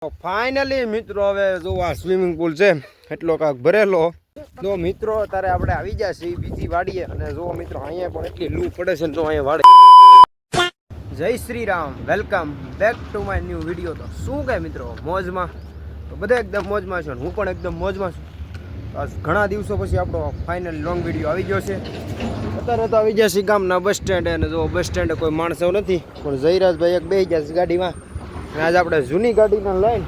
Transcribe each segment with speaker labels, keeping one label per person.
Speaker 1: Finally મિત્રો હવે જો આ સ્વિમિંગ પુલ છે એટલો કાંક ભરેલો. જો મિત્રો અત્યારે આપણે આવી ગયા છીએ બીજી વાડીએ અને જો મિત્રો અહીંયા પણ એટલી લૂ પડે છે તો અહીંયા વાડે. જય Shri Ram, welcome back to my new video. તો શું કહે મિત્રો, મોજમાં? તો બધા એકદમ મોજમાં છે, હું પણ એકદમ મોજમાં છું. ઘણા દિવસો પછી આપણો ફાઇનલ લોંગ વિડીયો આવી ગયો છે. અત્યારે તો આવી ગયા છીએ ગામના બસ સ્ટેન્ડ અને જો બસ સ્ટેન્ડે કોઈ માણસો નથી, પણ જયરાજભાઈ એક બેસી ગયા છે ગાડીમાં. અને આજે આપણે જૂની ગાડીને લઈને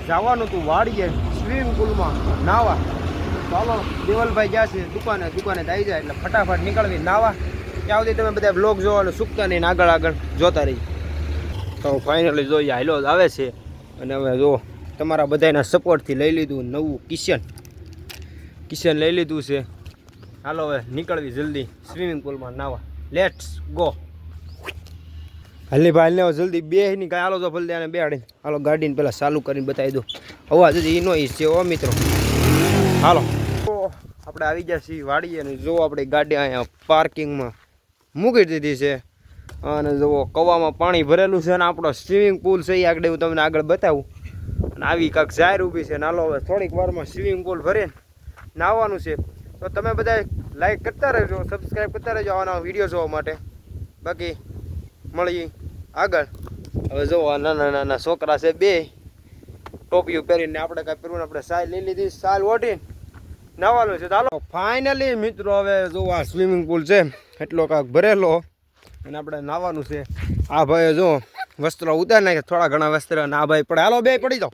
Speaker 1: જવાનું હતું વાડીએ સ્વિમિંગ પુલમાં નાવા. ચાલો દેવલભાઈ ગયા છે દુકાને આવી જાય એટલે ફટાફટ નીકળવી નાવા. ત્યાં સુધી તમે બધા બ્લોગ જોવાનું ચૂકતા નહીં, આગળ જોતા રહી. તો ફાઇનલી જોઈએ હાઈલો આવે છે અને હવે જો તમારા બધાના સપોર્ટથી લઈ લીધું નવું કિશન લઈ લીધું છે. હાલો હવે નીકળવી જલ્દી સ્વિમિંગ પુલમાં નાવા. Let's go. હાલની ભાઈ હાલને જલ્દી બે ની કાંઈ હાલો તો ભલે અને બેહાડીને હાલો ગાડીને પહેલાં ચાલુ કરીને બતાવી દો. અવાજ હજી એનો છે ઓ મિત્રો. હાલો આપણે આવી ગયા છીએ વાડીએ અને જો આપણે ગાડી અહીંયા પાર્કિંગમાં મૂકી દીધી છે અને જુઓ કવામાં પાણી ભરેલું છે અને આપણો સ્વિમિંગ પુલ છે એ આગળ હું તમને આગળ બતાવું. અને આવી કાંક જાહેર ઊભી છે. નાલો હવે થોડીક વારમાં સ્વિમિંગ પુલ ભરીને નાહવાનું છે. તો તમે બધા લાઈક કરતા રહેજો, સબસ્ક્રાઈબ કરતા રહેજો આવા વિડીયો જોવા માટે. બાકી મળીએ આગળ. હવે જો નાના છોકરા છે બે ટોપીઓ પહેરીને, આપણે કાંઈ પહેરવું આપણે સાલ લઈ લીધી, સાલ ઓઢીને નાવાનું છે. ચાલો ફાઇનલી મિત્રો હવે જો આ સ્વિમિંગ પુલ છે એટલો કાંક ભરેલો અને આપણે નાવાનું છે. આ ભાઈ જો વસ્ત્રો ઉતારી નાખે, થોડા ઘણા વસ્ત્ર અને આ ભાઈ પડે. હાલો બે પડી જાઓ.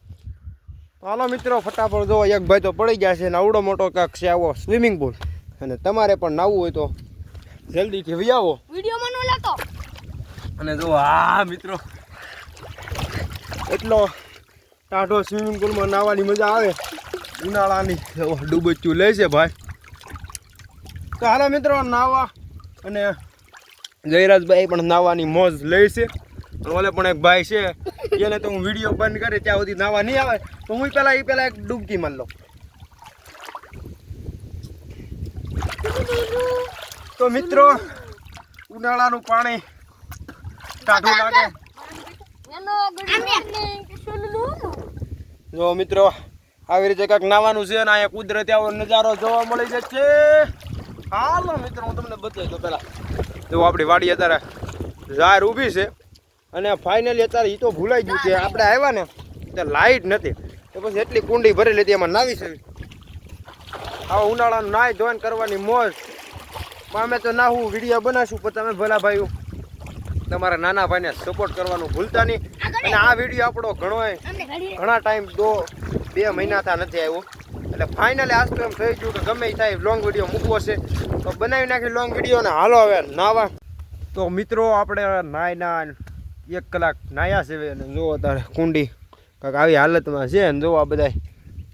Speaker 1: હાલો મિત્રો ફટાફટ જો એક ભાઈ તો પડી ગયા છે. આવડો મોટો કાંક છે આવો સ્વિમિંગ પુલ અને તમારે પણ નાવું હોય તો જલ્દીથી વી આવો. વિડીયોમાં ન લેતો. અને જો હા મિત્રો એટલો ટાઢો સ્વિમિંગ પુલમાં નાહવાની મજા આવે ઉનાળાની. ડૂબચ્યું લે છે ભાઈ. તો હાલો મિત્રો નાહવા. અને જયરાજભાઈ પણ નાહવાની મોજ લે છે. ઓલે પણ એક ભાઈ છે એને તો હું વિડીયો બંધ કરે ત્યાં સુધી નાહવા નહીં આવે તો હું પહેલાં એક ડૂબકી મારી લઉં. તો મિત્રો ઉનાળાનું પાણી ટાઢું લાગે. જો મિત્રો આવી રીતે કાંઈક નાવાનું છે અને અહીંયા કુદરતી આવો નજારો જોવા મળી જશે. હાલો મિત્રો હું તમને બતાવી દઉં પહેલાં. જો આપણી વાડી અત્યારે જાહેર ઊભી છે અને ફાઇનલી અત્યારે એ તો ભૂલાઈ ગયું છે. આપણે આવ્યા ને ત્યાં લાઇટ નથી તો પછી એટલી કુંડી ભરેલી હતી એમાં નાવી છે. આવા ઉનાળાનું નાહી ધોઈને કરવાની મોજ. અમે તો નાહું વિડીયો બનાવશું પણ તમે ભલા ભાઈઓ તમારા નાના ભાઈને સપોર્ટ કરવાનું ભૂલતા નહીં. અને આ વિડીયો આપણો ઘણા ટાઈમ 2 મહિનાથી નથી આવ્યો એટલે ફાઇનલી આજ તો એમ થઈ ગયું કે ગમે એ થાય લોંગ વિડીયો મૂકવો છે તો બનાવી નાખી લોંગ વિડીયો. ને હાલો હવે નાવા. તો મિત્રો આપણે નાયના 1 કલાક નાહ્યા છે અને જો અત્યારે કુંડી કાંઈક આવી હાલતમાં છે. અને જો આ બધા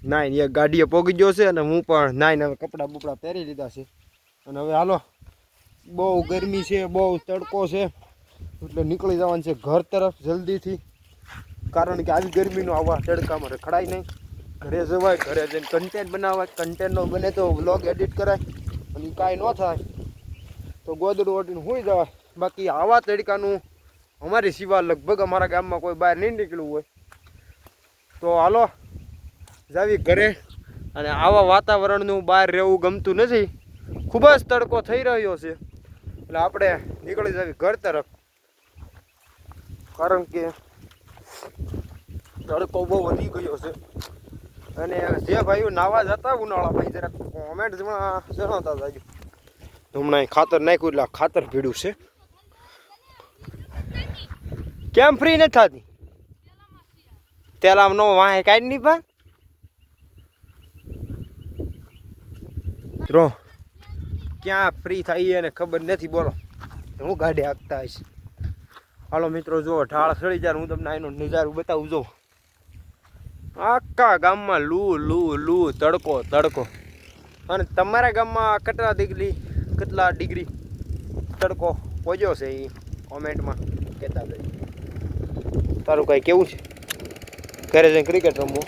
Speaker 1: નાઈને એક ગાડીએ પોગી ગયો છે અને હું પણ નાઈને હવે કપડાં બપડા પહેરી લીધા છે. અને હવે હાલો બહુ ગરમી છે, બહુ તડકો છે એટલે નીકળી જવાનું છે ઘર તરફ જલ્દીથી. કારણ કે આવી ગરમીનો આવા તડકામાં રખડાય નહીં. ઘરે જવાય, ઘરે જઈને કન્ટેન્ટ બનાવાય, કન્ટેન્ટ ન બને તો વ્લોગ એડિટ કરાય અને કાંઈ ન થાય તો ગોદડું ઓઢીને સૂઈ જવાય. બાકી આવા તડકાનું અમારી સિવાય લગભગ અમારા ગામમાં કોઈ બહાર નહીં નીકળવું હોય. તો હાલો જાવી ઘરે. અને આવા વાતાવરણનું બહાર રહેવું ગમતું નથી, ખૂબ જ તડકો થઈ રહ્યો છે એટલે આપણે નીકળી જાવી ઘર તરફ. કારણ કે તડકો બહુ વધી ગયો છે. અને જે ભાઈઓ નાવા જતા ઉનાળા ભાઈ જરાક કોમેન્ટમાં જણાવતા જાજો. હમણાં ખાતર નાખ્યું એટલે ખાતર ભીડું છે. કેમ ફ્રી નથી થતી? તેલામ નો વાહે કાઢી નહીં પા મિત્રો ક્યાં ફ્રી થાય એને ખબર નથી. બોલો હું ગાડી હાંકતા હશે. હાલો મિત્રો જો ઢાળ સળી જાય હું તમને એનો નજારો બતાવું. જો આખા ગામમાં લૂ તડકો. અને તમારા ગામમાં કેટલા ડિગ્રી તડકો પહોંચ્યો છે એ કોમેન્ટમાં કહેતા જાય. તારું કાંઈ કેવું છે? ઘરે જઈને ક્રિકેટ રમવું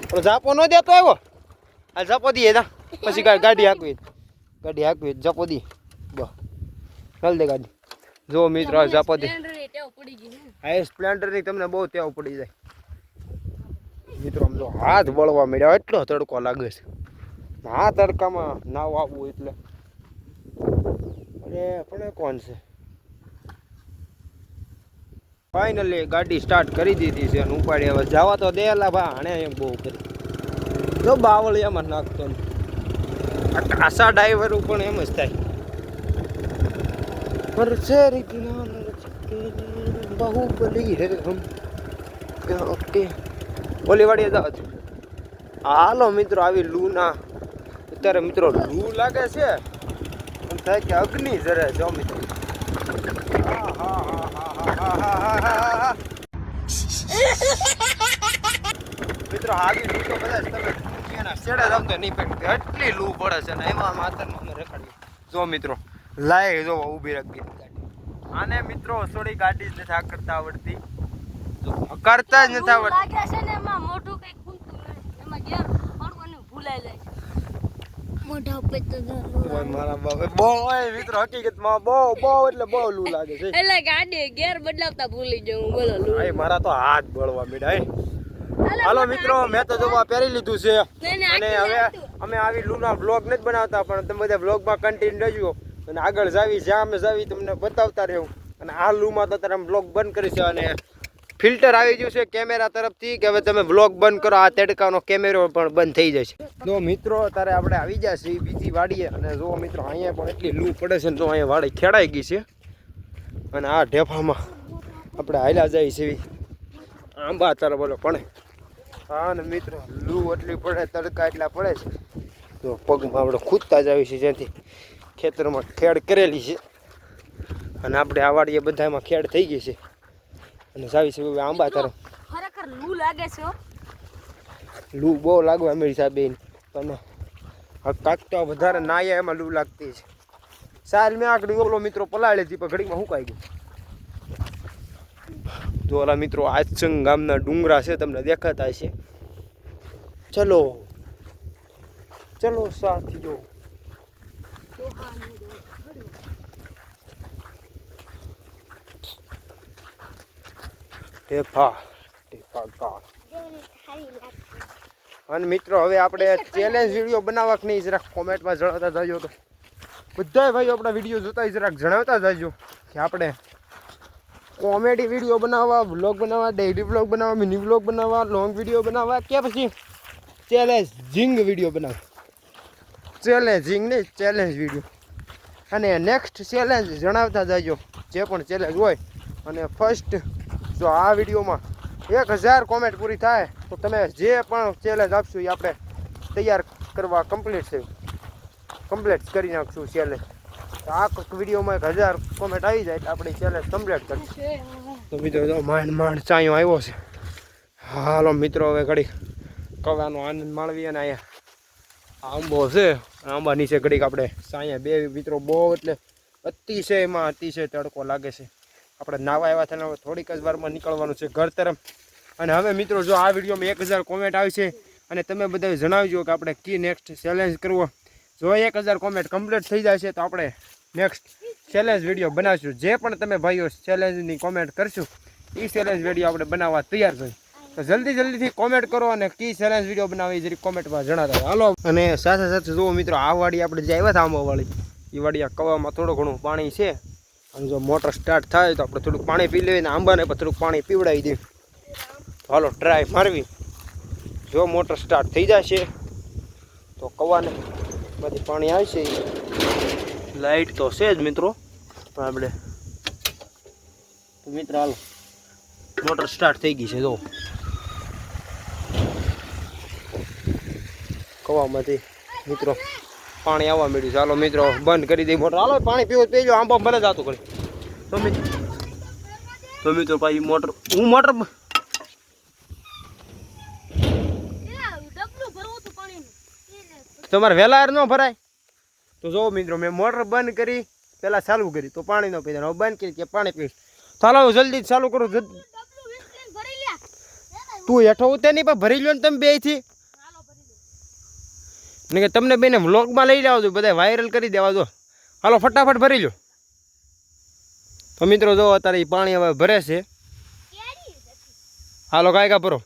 Speaker 1: તો જાપો ન દેતો આવ્યો. આ જાપો દઈએ જા પછી ગાડી હાંકવી જાપો દી બસ ચાલ દે ગાડી. જો મિત્રો જાપો દે. હા સ્પ્લેન્ડરની તમને બહુ ટેવ પડી જાય. મિત્રો આમ જો હાથ બળવા મળ્યા, એટલો તડકો લાગે છે. આ તડકામાં નાવ આવવું એટલે અરે પણ કોણ છે. ફાઇનલી ગાડી સ્ટાર્ટ કરી દીધી છે અને ઉપાડી હવે જવા તો દેલા ભા આણે એમ બહુ કરી જો બાવળિયામાં નાખતો ને આ કાસા ડ્રાઈવર પણ એમ જ થાય. પર છે બાહુબલી હે હમ ઓકે ઓલી વાડીએ જાવ છું. હાલો મિત્રો આવી લૂ ના અત્યારે મિત્રો લૂ લાગે છે એમ થાય કે અગ્નિ જરે જો મિત્રો. મિત્રો આવી લૂ તો કદાચ તમે એના છેડે જાવ તો નહીં પડતી, એટલી લૂ પડે છે ને એમાં માતાનું અમે રખાડીએ. જો મિત્રો લાય જો ઊભી રાખી આને મિત્રો થોડી ગાડી જ નથી કરતા આવડતી, કરતા જ નથી આવડતી.
Speaker 2: લાગે છે ને એમાં મોટું કઈ ખૂંટતું નથી, એમાં ગેર પડવાનું ભૂલાઈ જાય મોઢા ઉપર તો
Speaker 1: ઓય મારા બાપે બહુ ઓય મિત્રો હકીકતમાં બહુ એટલે બહુ લૂ લાગે છે.
Speaker 2: એટલે ગાડી ગેર બદલાવતા ભૂલી જાઉં બોલો લૂ.
Speaker 1: આય મારા તો હાથ બળવા મીડા. હાલો મિત્રો મેં તો જોવા પહેરી લીધું છે અને હવે અમે આવી લૂના બ્લોગ નથી બનાવતા, પણ તમે બધા બ્લોગમાં કન્ટિન્યુ રહેજો અને આગળ જાવી જ્યાં અમે જાવી તમને બતાવતા રહેવું. અને આ લૂમાં તો ત્યારે બ્લોગ બંધ કરીશ અને ફિલ્ટર આવી ગયું છે કેમેરા તરફથી કે હવે તમે બ્લોગ બંધ કરો, આ તડકાનો કેમેરો પણ બંધ થઈ જશે. જો મિત્રો અત્યારે આપણે આવી ગયા છીએ બીજી વાડીએ અને જો મિત્રો અહીંયા પણ એટલી લૂ પડે છે ને તો અહીંયા વાડી ખેડાઈ ગઈ છે અને આ ઢેફામાં આપણે હાલ્યા જઈએ છીએ આંબા તરફ બોલો પણ. હા ને મિત્રો લૂ એટલી પડે તડકા એટલા પડે છે તો પગમાં આપણે ખૂદતા જ આવી છે જ્યાંથી ખેતરમાં ખેડ કરેલી છે અને આપણે આ વાડીએ બધામાં ખેડ થઈ ગઈ છે અને જાવી છે આંબા તરફ.
Speaker 2: ખરેખર લૂ લાગે છે.
Speaker 1: લૂ બહુ લાગવા મળી સાહેબ પણ કાંક તો વધારે નાયા એમાં લૂ લાગતી છે. સાલ મેં આકડી ઓલો મિત્રો પલાળી હતી પણ ઘડીમાં સુકાઈ ગયું. તો ઓલા મિત્રો આજસંગ ગામના ડુંગરા છે તમને દેખાતા હશે. ચલો ચલો સાથીઓ. અને મિત્રો હવે આપણે ચેલેન્જ વિડીયો બનાવવા કે નહીં જરાક કોમેન્ટમાં જણાવતા જજો. તો બધા ભાઈઓ આપણા વિડીયો જોતા જરાક જણાવતા જજો કે આપણે કોમેડી વિડીયો બનાવવા, વ્લોગ બનાવવા, ડેઇલી વ્લોગ બનાવવા, મિની વ્લોગ બનાવવા, લોંગ વિડીયો બનાવવા કે પછી ચેલેન્જિંગ વિડીયો બનાવવા. ચેલેન્જિંગ નહીં ચેલેન્જ વિડીયો. અને નેક્સ્ટ ચેલેન્જ જણાવતા જજો જે પણ ચેલેન્જ હોય. અને ફર્સ્ટ જો આ વિડીયોમાં 1000 કોમેન્ટ પૂરી થાય તો તમે જે પણ ચેલેન્જ આપશો એ આપણે તૈયાર કરવા કમ્પ્લીટ કરી નાખશું ચેલેન્જ. આ વિડીયોમાં 1000 કોમેન્ટ આવી જાય એટલે આપણે ચેલેન્જ કમ્પ્લીટ કરીશું. તો મિત્રો જો માંડ ચાયો આવ્યો છે. હાલો મિત્રો હવે ઘડીક કવાનો આનંદ માણવી અને અહીંયા આંબો છે આંબા નીચે ઘડીક આપણે સાયા બે મિત્રો બહુ એટલે અતિશય તડકો લાગે છે. આપણે નાવા આવ્યા થઈને હવે થોડીક જ વારમાં નીકળવાનું છે ઘર તરફ. અને હવે મિત્રો જો આ વિડીયોમાં 1000 કોમેન્ટ આવી છે અને તમે બધા જણાવજો કે આપણે કી નેક્સ્ટ ચેલેન્જ કરવો. જો 1000 કોમેન્ટ કમ્પ્લીટ થઈ જાય છે તો આપણે નેક્સ્ટ ચેલેન્જ વિડીયો બનાવશું. જે પણ તમે ભાઈઓ ચેલેન્જની કોમેન્ટ કરશું એ ચેલેન્જ વિડીયો આપણે બનાવવા તૈયાર છીએ. તો જલ્દીથી કોમેન્ટ કરો અને કી ચેલેન્જ વિડીયો બનાવી જરી કોમેન્ટમાં જણાવતા. હાલો અને સાથે જુઓ મિત્રો આ વાડી આપણે જે આવ્યા હતા આંબાવાળી એ વાડી આ કવામાં થોડું ઘણું પાણી છે અને જો મોટર સ્ટાર્ટ થાય તો આપણે થોડુંક પાણી પી લઈએ ને આંબાને પણ થોડુંક પાણી પીવડાવી દઈએ. હાલો ટ્રાય મારવી. જો મોટર સ્ટાર્ટ થઈ જશે તો કવાને બધી પાણી આવશે. લાઈટ તો છે જ મિત્રો પણ આપણે મિત્રો હાલો મોટર સ્ટાર્ટ થઈ ગઈ છે. જો કવામાંથી મિત્રો પાણી આવવા મળ્યું છે. હાલો મિત્રો બંધ કરી દઈ મોટર. હાલો પાણી પીવું પીજો આંબા ભલે જતું કરી. તો મિત્રો પાછી મોટર તમારે વહેલા ન ભરાય તો જો મિત્રો મેં મોટર બંધ કરી પહેલાં ચાલુ કરી તો પાણી ન પીધા. હવે બંધ કરી કે પાણી પીશ. ચાલો જલ્દી ચાલુ કરું. તું હેઠો ઉતર નહીં પણ ભરી લો ને તમે બેથી ને કે તમને બેને વ્લોગમાં લઈ જાવ છો બધા વાયરલ કરી દેવા. જો હાલો ફટાફટ ભરી લો. તો મિત્રો જો અત્યારે પાણી હવે ભરે છે. હાલો કાંઈ ભરો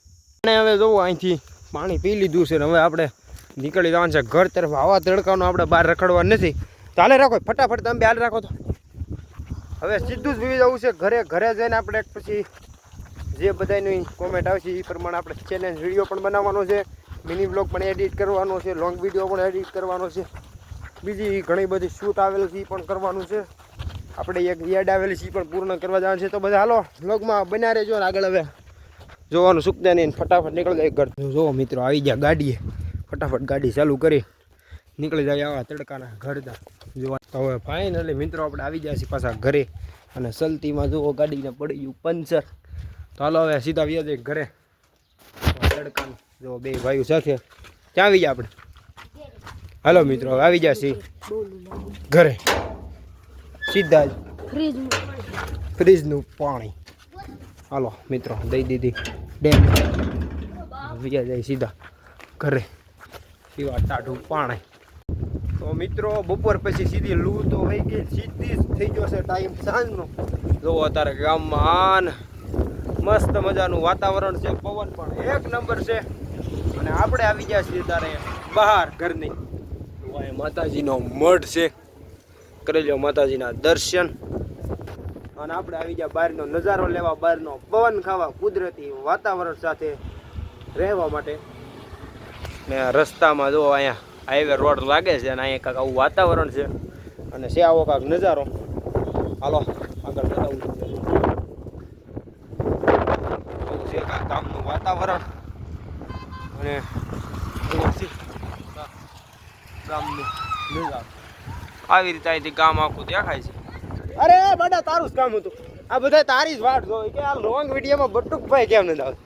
Speaker 1: અને હવે જોવો અહીંથી પાણી પી લીધું છે ને હવે આપણે નીકળી જવાનું છે ઘર તરફ. આવા તડકાનો આપણે બહાર રખડવા નથી. તો હાલે રાખો ફટાફટ, તમે હાલ રાખો. તો હવે સીધું જ વી જવું છે ઘરે. ઘરે જઈને આપણે પછી જે બધાની કોમેન્ટ આવશે એ પ્રમાણે આપણે ચેલેન્જ વિડીયો પણ બનાવવાનો છે, મિની બ્લોગ પણ એડિટ કરવાનો છે, લોંગ વિડીયો પણ એડિટ કરવાનો છે, બીજી ઘણી બધી શૂટ આવેલી છે એ પણ કરવાનું છે. આપણે એક યાદ આવેલી છે એ પણ પૂર્ણ કરવા જવાનું છે. તો બધા હાલો બ્લોગમાં બન્યા રહેજો ને આગળ હવે જોવાનું ચૂકતા નહીં. ફટાફટ નીકળી જાય ઘર. જોવો મિત્રો આવી ગયા ગાડીએ, ફટાફટ ગાડી ચાલુ કરી નીકળી જાય આવા તડકાના ઘરતા જોવા. તો હવે ફાઇનલી મિત્રો આપણે આવી ગયા છીએ પાછા ઘરે. અને સલતીમાં જુઓ ગાડીને પડી ગયું પંચર. તો હાલો હવે સીધા વ્યા જઈએ ઘરે. તડકાનું જો બે ભાઈઓ સાથે ક્યાં આવી ગયા આપણે. હાલો મિત્રો હવે આવી ગયા છીએ ઘરે. સીધા જ ફ્રીજનું પાણી હાલો મિત્રો દઈ દીધી ડેમ. વ્યા જાય સીધા ઘરે પીવા ટાઢું પાણી. તો મિત્રો બપોર પછી સીધી લૂ તો વહી ગઈ, સીધી જ થઈ ગયો છે ટાઈમ સાંજનો. જોવો અત્યારે ગામમાં મસ્ત મજાનું વાતાવરણ છે, પવન પણ એક નંબર છે. અને આપણે આવી ગયા છીએ ત્યારે બહાર ઘરની. માતાજીનો મઢ છે, કરી લો માતાજીના દર્શન. અને આપણે આવી ગયા બહારનો નજારો લેવા, બહારનો પવન ખાવા, કુદરતી વાતાવરણ સાથે રહેવા માટે. ને રસ્તામાં જો અહીંયા હાઈવે રોડ લાગે છે અને અહીંયા કાંક આવું વાતાવરણ છે અને છે આવો કાંક નજારો. હાલો આગળ બતાવું છે કાંક ગામનું વાતાવરણ અને ગામનું નજારો. આવી રીતે અહીંથી ગામ આખું દેખાય છે. અરે બેટા તારું જ કામ હતું આ, બધા તારી જ વાટ જોઈ કે આ લોંગ વિડીયોમાં બટુકભાઈ કેમ નથી આવતું.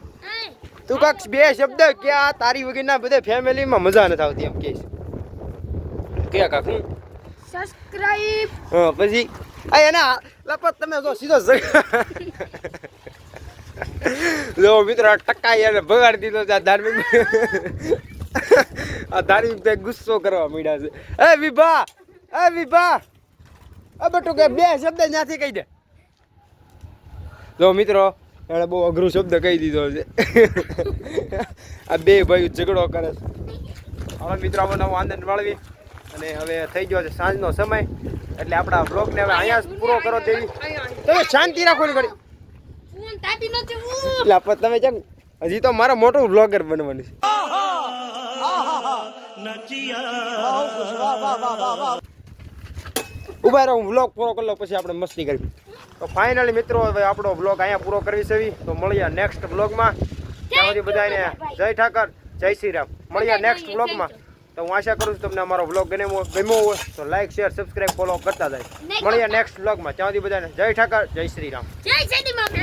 Speaker 1: તું કાંક બે શબ્દ કે આ તારી વગરના બધા ફેમિલીમાં મજા નથી આવતી એમ કે કે કાક હું
Speaker 2: સબસ્ક્રાઇબ.
Speaker 1: હા પછી આ એના લપત તમે જો સીધો જો મિત્રો ટકા એને બગાડી દીધો છે. આ ધાર્મિક આ ગુસ્સો કરવા માંડ્યા છે. એ વિભા, એ વિભા, એ બટુ કે બે શબ્દ ત્યાંથી કહી દે. જો મિત્રો એણે બહુ અઘરું શબ્દ કહી દીધો છે. આ બે ભાઈ ઝઘડો કરે છે. હવે મિત્રો આવો નવો આનંદ માણવી. અને હવે થઈ ગયો છે સાંજનો સમય, એટલે આપણા બ્લોગને હવે અહીંયા જ પૂરો કરો દેવી. તમે શાંતિ રાખો ને ઘડી. એટલે તમે કેમ હજી તો મારા મોટું બ્લોગર બનવાનું છે. ઉભા રહો હું બ્લોગ પૂરો કરી લઉં પછી આપણે મસ્તી કરી. તો ફાઇનલી મિત્રો હવે આપણો બ્લોગ અહીંયા પૂરો કરવી છે. તો મળીએ નેક્સ્ટ બ્લોગમાં. ત્યાં સુધી બધાને જય ઠાકર, જય શ્રી રામ. મળીએ નેક્સ્ટ બ્લોગમાં. તો હું આશા કરું છું તમને અમારો બ્લોગ ગમ્યો હોય તો લાઈક શેર સબસ્ક્રાઈબ ફોલો કરતા જાય. મળીએ નેક્સ્ટ બ્લોગમાં. ત્યાં સુધી બધાને જય ઠાકર, જય શ્રી રામ.
Speaker 2: જય શ્રી રામ.